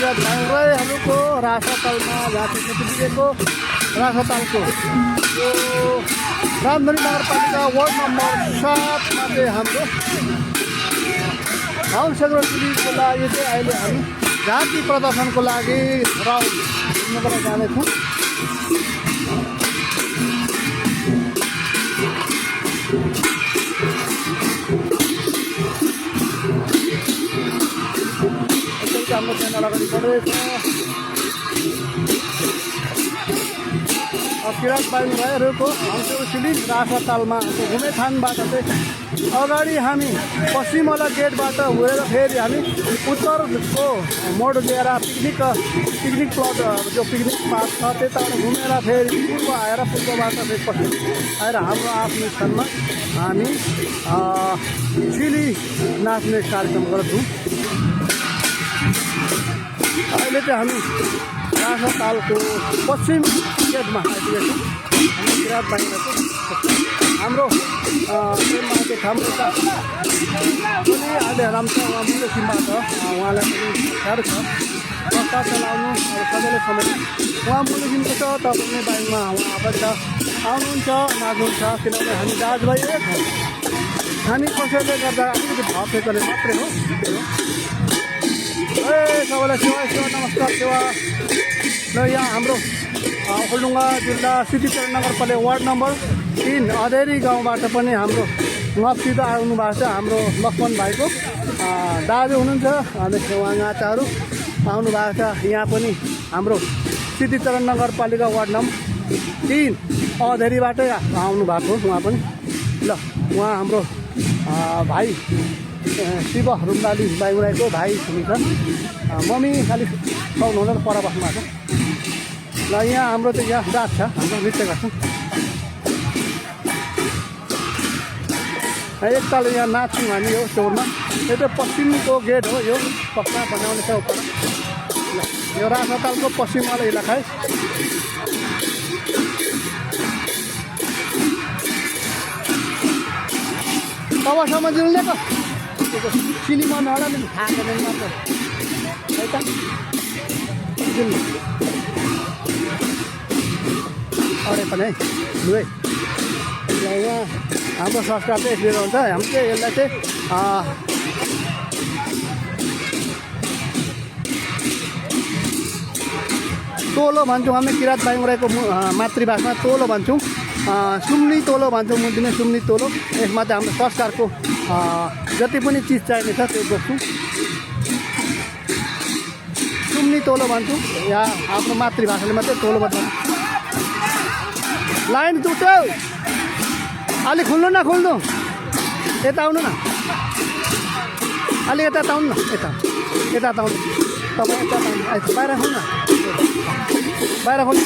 किरात भाइहरूको रासातालमा जाति दिएको रासातालको यो रामधनी नगरपालिका वार्ड नम्बर 7 मा चाहिँ हाम्रो गाउँ सेक्रेटरीको लागि चाहिँ अहिले हामी जाति प्रदर्शनको लागि राउन्ड घुम्नको लागि जानेछौँ। हाम्रो च्यानल अगाडि बढेको किरात भाइहरूको हम्सुली रासातालमा घुमेथानबाट चाहिँ अगाडि हामी पश्चिमवाला गेटबाट गएर फेरि हामी उत्तरको मोड लिएर पिकनिक प्लट जो पिकनिक स्पट छ त्यताबाट घुमेर फेरि पूर्व आएर पूर्वबाट फेरि पश्चिम आएर हाम्रो आफ्नो स्थानमा हामी चिली नाच्ने कार्यक्रम गर्छौँ। अहिले चाहिँ हामी रासातालको पश्चिम गेटमा आइपुगेको छौँ। हामी किरात भाइहरूको हाम्रो माथि हाम्रो पनि अहिले राम्रो छ। उहाँ मुलो सिमबाट उहाँलाई पनि साह्रो छ संस्था चलाउनु सबैले समय उहाँ मुलो सिमको छ तपाईँले बाइकमा उहाँ आबद्ध आउनुहुन्छ नाच्नुहुन्छ किनभने हामी दाजुभाइ एक हौँ। हामी कसैले गर्दा अलिकति भएकोले मात्रै हो। सबैलाई सेवा नमस्कार सेवा र यहाँ हाम्रो ओखलढुङ्गा जिल्ला सिद्धिचरण नगरपालिका वार्ड नम्बर 3 अधेरी गाउँबाट पनि हाम्रो उहाँसित आउनु भएको छ। हाम्रो लक्ष्मण भाइको दाजु हुनुहुन्छ अनि उहाँ गाचाहरू आउनु भएको छ। यहाँ पनि हाम्रो सिद्धिचरण नगरपालिका वार्ड नम्बर 3 अधेरीबाटै आउनु भएको उहाँ पनि। ल उहाँ हाम्रो भाइ शिव रुम्दाली बाइमुराईको भाइ हुनुहुन्छ। मम्मी खालि पाउनुहुँदैन पर बस्नु भएको छ। ल यहाँ हाम्रो चाहिँ यहाँ जात छ हाम्रो नृत्य गर्छौँ। एकताल यहाँ नाच्छौँ हामी यो चौरमा। यो चाहिँ पश्चिमको गेट हो। यो पक्का बनाउने छ उपर। ल यो रासातालको पश्चिमवाला इलाका है। तबसम्म जिल्नेको सिनेमा नहोला नि खाएको नै मात्र है त जिल्ने अरे पनि है लु है। यहाँ हाम्रो संस्कार चाहिँ यसरी हुन्छ। हामी चाहिँ यसलाई चाहिँ तोलो भन्छौँ। हामी किरात बाइमुराईको मातृभाषामा तोलो भन्छौँ। सुम्नी तोलो भन्छौँ। मुदिने सुम्नी तोलो। यसमा चाहिँ हाम्रो संस्कारको जति पनि चिज चाहिने छ त्यो बोक्छौँ। सुम्नी तोलो भन्छौँ। या आफ्नो मातृभाषाले मात्रै तोलो भन्छौँ। लाइन दुख्यो अलिक खुल्नु न खुल्नु यता आउनु न अलिक यता आउनु न यता यता आउनु तपाईँ यता आउनु बाहिर खुल्नु न बाहिर खुल्नु।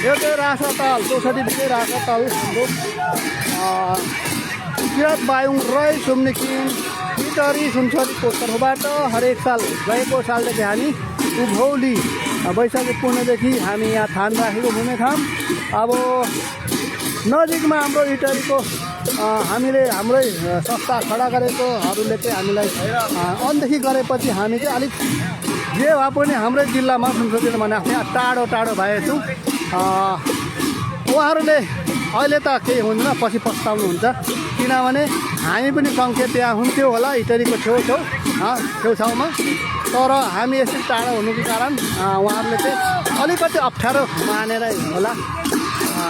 यो चाहिँ रासाताल 64 रासाताल हाम्रो किरात बाइमुराई सुम्निकिन इटरी सुनसरीको तर्फबाट हरेक साल गएको सालदेखि हामी उभौली वैशाखी पूर्णदेखि हामी यहाँ थान राखेको घुमेथाम। अब नजिकमा हाम्रो इटरीको हामीले हाम्रै संस्था खडा गरेकोहरूले चाहिँ हामीलाई अनदेखि गरेपछि हामी चाहिँ अलिक जे भए पनि हाम्रै जिल्लामा सुनसरी जिल्लामा नाच्ने टाढो टाढो भएछौँ। उहाँहरूले अहिले त केही हुँदैन पछि पछुताउनुहुन्छ किनभने हामी पनि सङ्ख्या त्यहाँ हुन्थ्यो होला इटरीको छेउछाउमा। तर हामी यसरी टाढा हुनुको कारण उहाँहरूले चाहिँ अलिकति अप्ठ्यारो मानेर होला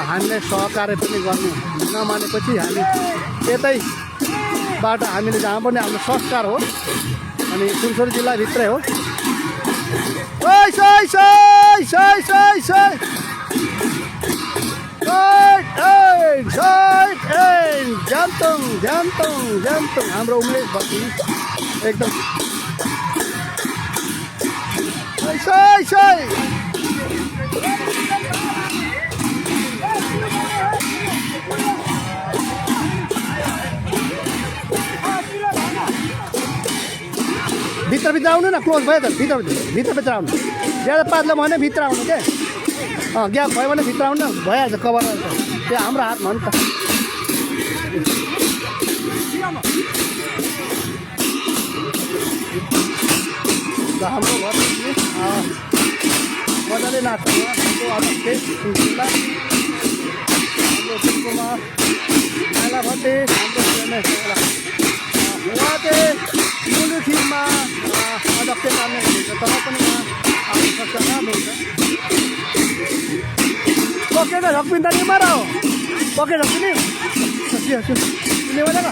हामीले सहकार्य पनि गर्नु नमानेपछि हामी यतैबाट हामीले जहाँ पनि हाम्रो संस्कार हो अनि सुनसरी जिल्लाभित्रै हो। जान्तुङ हाम्रो उमेश भक्ति एकदम भित्र आउनु न क्लोज भयो त भित्र आउनु ज्यादा पातलो भयो भने भित्र आउनु के ग्याप भयो भने भित्र आउनु भइहाल्छ कभर त्यो हाम्रो हातमा हो नि त हाम्रो घर मजाले नाच्छ हाम्रो अध्यक्ष जिल्ला हाम्रो टिस्कोमा माइला भट्टे हाम्रो उहाँ चाहिँ मुलुखीमा अध्यक्ष कामले हुनुहुन्छ तर पनि उहाँ आउनु सक्छ हुन्छ पक्कै त झक्पिन त नि मार हो पक्कै झक्पिने ले वाला का